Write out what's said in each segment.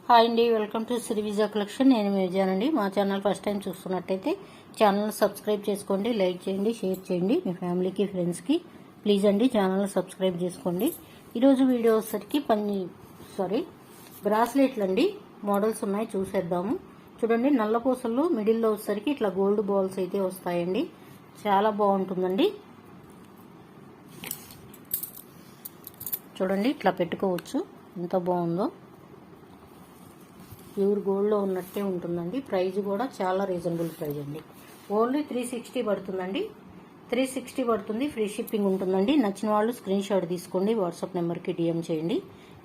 Hi అండి, welcome to Shri Vijaya collection. నేను మీ విజయానండి. మా ఛానల్ ఫస్ట్ టైం చూస్తున్నట్టయితే ఛానల్ సబ్స్క్రైబ్ చేసుకోండి, లైక్ చేయండి, షేర్ చేయండి మీ ఫ్యామిలీకి, ఫ్రెండ్స్కి. ప్లీజ్ అండి ఛానల్ సబ్స్క్రైబ్ చేసుకోండి. ఈరోజు వీడియో వచ్చేసరికి బ్రాస్లెట్లు అండి, మోడల్స్ ఉన్నాయి, చూసేద్దాము. చూడండి, నల్ల పూసల్లో మిడిల్లో వచ్చేసరికి ఇట్లా గోల్డ్ బాల్స్ అయితే వస్తాయండి. చాలా బాగుంటుందండి. చూడండి, ఇట్లా పెట్టుకోవచ్చు, ఎంత బాగుందో. ప్యూర్ గోల్డ్లో ఉన్నట్టే ఉంటుందండి. ప్రైస్ కూడా చాలా రీజనబుల్ ప్రైస్ అండి. ఓన్లీ 360 పడుతుందండి. 360 పడుతుంది. ఫ్రీ షిప్పింగ్ ఉంటుందండి. నచ్చిన వాళ్ళు స్క్రీన్ షాట్ తీసుకోండి, వాట్సాప్ నెంబర్కి డిఎం చేయండి.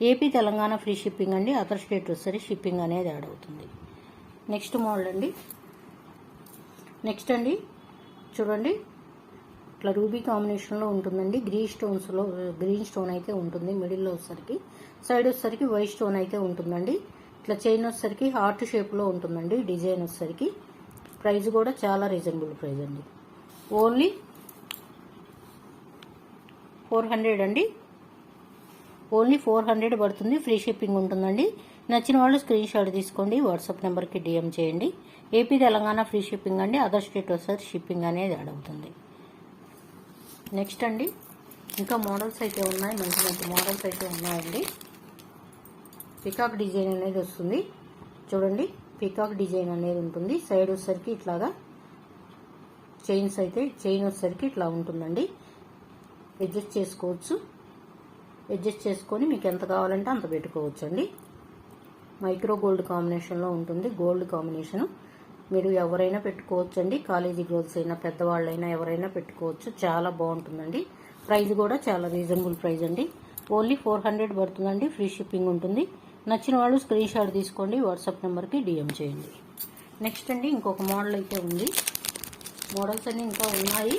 ఏపీ తెలంగాణ ఫ్రీ షిప్పింగ్ అండి. అదర్ స్టేట్ వస్తే షిప్పింగ్ అనేది యాడ్ అవుతుంది. నెక్స్ట్ మోడల్ అండి. నెక్స్ట్ అండి, చూడండి, ఇట్లా రూబీ కాంబినేషన్లో ఉంటుందండి. గ్రీన్ స్టోన్ అయితే ఉంటుంది. మిడిల్లో వచ్చేసరికి, సైడ్ వచ్చేసరికి వైట్ స్టోన్ అయితే ఉంటుందండి. ఇట్లా చైన్ వచ్చేసరికి హార్ట్ షేప్లో ఉంటుందండి. డిజైన్ వచ్చేసరికి ప్రైస్ కూడా చాలా రీజనబుల్ ప్రైస్ అండి. ఓన్లీ 400 అండి. ఓన్లీ 400 పడుతుంది. ఫ్రీ షిప్పింగ్ ఉంటుందండి. నచ్చిన వాళ్ళు స్క్రీన్ షాట్ తీసుకోండి, వాట్సాప్ నెంబర్కి డిఎం చేయండి. ఏపీ తెలంగాణ ఫ్రీ షిప్పింగ్ అండి. అదర్ స్టేట్ వస్తే షిప్పింగ్ అనేది యాడ్ అవుతుంది. నెక్స్ట్ అండి, ఇంకా మోడల్స్ అయితే ఉన్నాయి, మంచి మంచి మోడల్స్ అయితే ఉన్నాయండి. పికాక్ డిజైన్ అనేది వస్తుంది. చూడండి, పికాక్ డిజైన్ అనేది ఉంటుంది. సైడ్ వచ్చేసరికి ఇట్లాగా చైన్ వచ్చేసరికి ఇట్లా ఉంటుందండి. అడ్జస్ట్ చేసుకోవచ్చు. అడ్జస్ట్ చేసుకొని మీకు ఎంత కావాలంటే అంత పెట్టుకోవచ్చు అండి. మైక్రో గోల్డ్ కాంబినేషన్లో ఉంటుంది. గోల్డ్ కాంబినేషన్ మీరు ఎవరైనా పెట్టుకోవచ్చు అండి. కాలేజీ గర్ల్స్ అయినా, పెద్దవాళ్ళైనా ఎవరైనా పెట్టుకోవచ్చు. చాలా బాగుంటుందండి. ప్రైస్ కూడా చాలా రీజనబుల్ ప్రైస్ అండి. ఓన్లీ 400 పడుతుందండి. ఫ్రీ షిప్పింగ్ ఉంటుంది. నచ్చిన వాళ్ళు స్క్రీన్ షాట్ తీసుకోండి, వాట్సాప్ నెంబర్కి డిఎం చేయండి. నెక్స్ట్ అండి, ఇంకొక మోడల్ అయితే ఉంది. మోడల్స్ అన్నీ ఇంకా ఉన్నాయి.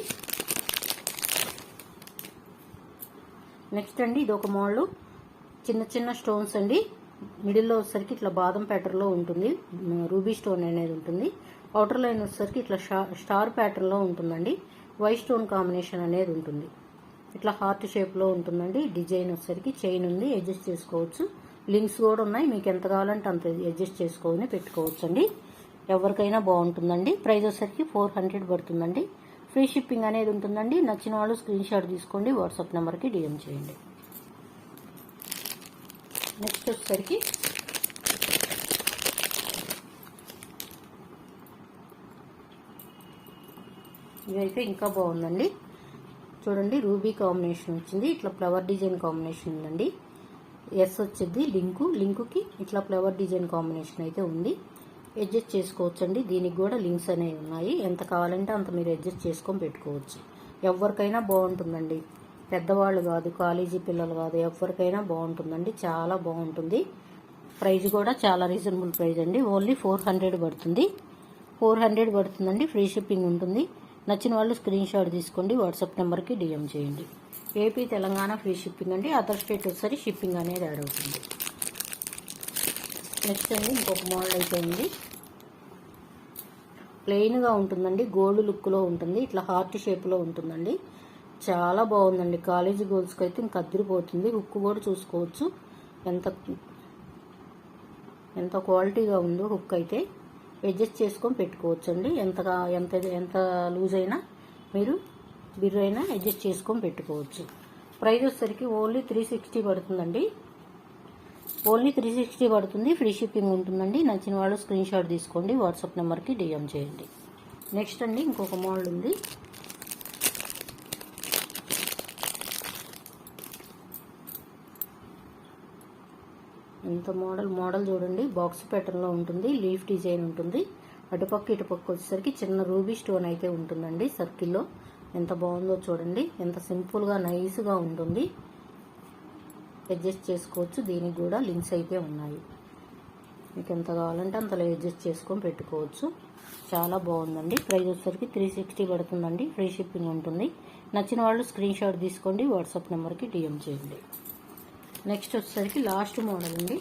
నెక్స్ట్ అండి, ఇది ఒక మోడల్. చిన్న చిన్న స్టోన్స్ అండి. మిడిల్లో వచ్చేసరికి ఇట్లా బాదం ప్యాటర్న్లో ఉంటుంది. రూబీ స్టోన్ అనేది ఉంటుంది. అవుటర్ లైన్ వచ్చేసరికి ఇట్లా స్టార్ ప్యాటర్న్లో ఉంటుందండి. వైట్ స్టోన్ కాంబినేషన్ అనేది ఉంటుంది. ఇట్లా హార్ట్ షేప్లో ఉంటుందండి. డిజైన్ వచ్చేసరికి చైన్ ఉంది, అడ్జస్ట్ చేసుకోవచ్చు. లింక్స్ కూడా ఉన్నాయి. మీకు ఎంత కావాలంటే అంత అడ్జస్ట్ చేసుకొని పెట్టుకోవచ్చు అండి. ఎవరికైనా బాగుంటుందండి. ప్రైస్ వచ్చేసరికి 400 పడుతుందండి. ఫ్రీ షిప్పింగ్ అనేది ఉంటుందండి. నచ్చిన వాళ్ళు స్క్రీన్ షాట్ తీసుకోండి, వాట్సాప్ నెంబర్కి డిఎం చేయండి. నెక్స్ట్ వచ్చేసరికి ఇదైతే ఇంకా బాగుందండి. చూడండి, రూబీ కాంబినేషన్ వచ్చింది. ఇట్లా ఫ్లవర్ డిజైన్ కాంబినేషన్ ఉందండి. ఎస్ వచ్చింది లింకుకి ఇట్లా ఫ్లవర్ డిజైన్ కాంబినేషన్ అయితే ఉంది. అడ్జస్ట్ చేసుకోవచ్చు అండి. దీనికి కూడా లింక్స్ అనేవి ఉన్నాయి. ఎంత కావాలంటే అంత మీరు అడ్జస్ట్ చేసుకొని పెట్టుకోవచ్చు. ఎవరికైనా బాగుంటుందండి. పెద్దవాళ్ళు కాదు, కాలేజీ పిల్లలు కాదు, ఎవరికైనా బాగుంటుందండి. చాలా బాగుంటుంది. ప్రైస్ కూడా చాలా రీజనబుల్ ప్రైస్ అండి. ఓన్లీ 400 పడుతుంది. 400 పడుతుందండి. ఫ్రీ షిప్పింగ్ ఉంటుంది. నచ్చిన వాళ్ళు స్క్రీన్ షాట్ తీసుకోండి, వాట్సాప్ నెంబర్కి డిఎం చేయండి. ఏపీ తెలంగాణ ఫ్రీ షిప్పింగ్ అండి. అదర్ స్టేట్ వచ్చేసరి షిప్పింగ్ అనేది యాడ్ అవుతుంది. నెక్స్ట్ అండి, ఇంకొక మోడల్ అయితే ఉంది. ప్లెయిన్గా ఉంటుందండి. గోల్డ్ లుక్లో ఉంటుంది. ఇట్లా హార్ట్ షేప్లో ఉంటుందండి. చాలా బాగుందండి. కాలేజీ గోల్స్కి అయితే ఇంక అదిరిపోతుంది. హుక్ కూడా చూసుకోవచ్చు ఎంత క్వాలిటీగా ఉందో. హుక్ అయితే అడ్జస్ట్ చేసుకొని పెట్టుకోవచ్చు అండి. ఎంత లూజ్ అయినా మీరు బిర్రైనా అడ్జస్ట్ చేసుకొని పెట్టుకోవచ్చు. ప్రైస్ వచ్చేసరికి ఓన్లీ 360 పడుతుందండి. ఓన్లీ 360 పడుతుంది. ఫ్రీ షిప్పింగ్ ఉంటుందండి. నచ్చిన వాళ్ళు స్క్రీన్ షాట్ తీసుకోండి, వాట్సాప్ నెంబర్కి డిఎం చేయండి. నెక్స్ట్ అండి, ఇంకొక మోడల్ ఉంది. ఎంత మోడల్ చూడండి. బాక్స్ ప్యాటర్న్లో ఉంటుంది. లీఫ్ డిజైన్ ఉంటుంది. అటుపక్క ఇటుపక్క వచ్చేసరికి చిన్న రూబీ స్టోన్ అయితే ఉంటుందండి సర్కిల్లో. ఎంత బాగుందో చూడండి. ఎంత సింపుల్గా నైస్గా ఉంటుంది. అడ్జస్ట్ చేసుకోవచ్చు. దీనికి కూడా లింక్స్ అయితే ఉన్నాయి. మీకు ఎంత కావాలంటే అంతలో అడ్జస్ట్ చేసుకొని పెట్టుకోవచ్చు. చాలా బాగుందండి. ప్రైస్ వచ్చేసరికి 360 పడుతుందండి. ఫ్రీ షిప్పింగ్ ఉంటుంది. నచ్చిన వాళ్ళు స్క్రీన్ షాట్ తీసుకోండి, వాట్సాప్ నెంబర్కి డిఎం చేయండి. నెక్స్ట్ వచ్చేసరికి లాస్ట్ మోడల్ అండి.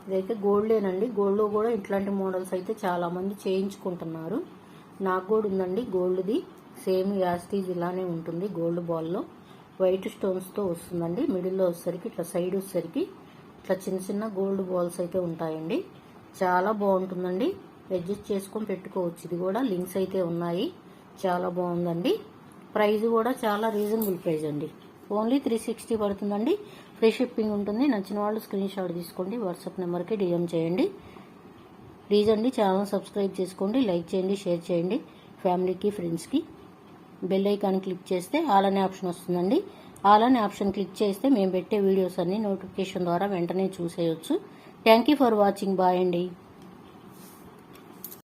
ఇదైతే గోల్డేనండి. గోల్డ్లో కూడా ఇట్లాంటి మోడల్స్ అయితే చాలామంది చేయించుకుంటున్నారు. నాకు కూడా ఉందండి గోల్డ్ది. సేమ్ యాస్టీజ్ ఇలానే ఉంటుంది. గోల్డ్ బాల్లో వైట్ స్టోన్స్తో వస్తుందండి. మిడిల్లో వచ్చేసరికి ఇట్లా సైడ్ వచ్చేసరికి ఇట్లా చిన్న చిన్న గోల్డ్ బాల్స్ అయితే ఉంటాయండి. చాలా బాగుంటుందండి. అడ్జస్ట్ చేసుకొని పెట్టుకోవచ్చు. ఇది కూడా లింక్స్ అయితే ఉన్నాయి. చాలా బాగుందండి. ప్రైస్ కూడా చాలా రీజనబుల్ ప్రైస్ అండి. ఓన్లీ 360 పడుతుందండి. ఫ్రీ షిప్పింగ్ ఉంటుంది. నచ్చిన వాళ్ళు స్క్రీన్ షాట్ తీసుకోండి. వాట్సాప్ నెంబర్కి డిఎం చేయండి. ప్లీజ్ అండి ఛానల్ సబ్స్క్రైబ్ చేసుకోండి, లైక్ చేయండి, షేర్ చేయండి ఫ్యామిలీకి, ఫ్రెండ్స్కి. బెల్ ఐకాన్ క్లిక్ చేస్తే ఆల్ అనే ఆప్షన్ వస్తుందండి. ఆల్ అనే ఆప్షన్ క్లిక్ చేస్తే మేము పెట్టే వీడియోస్ అన్ని నోటిఫికేషన్ ద్వారా వెంటనే చూసేయొచ్చు. Thank you for watching. Bye అండి.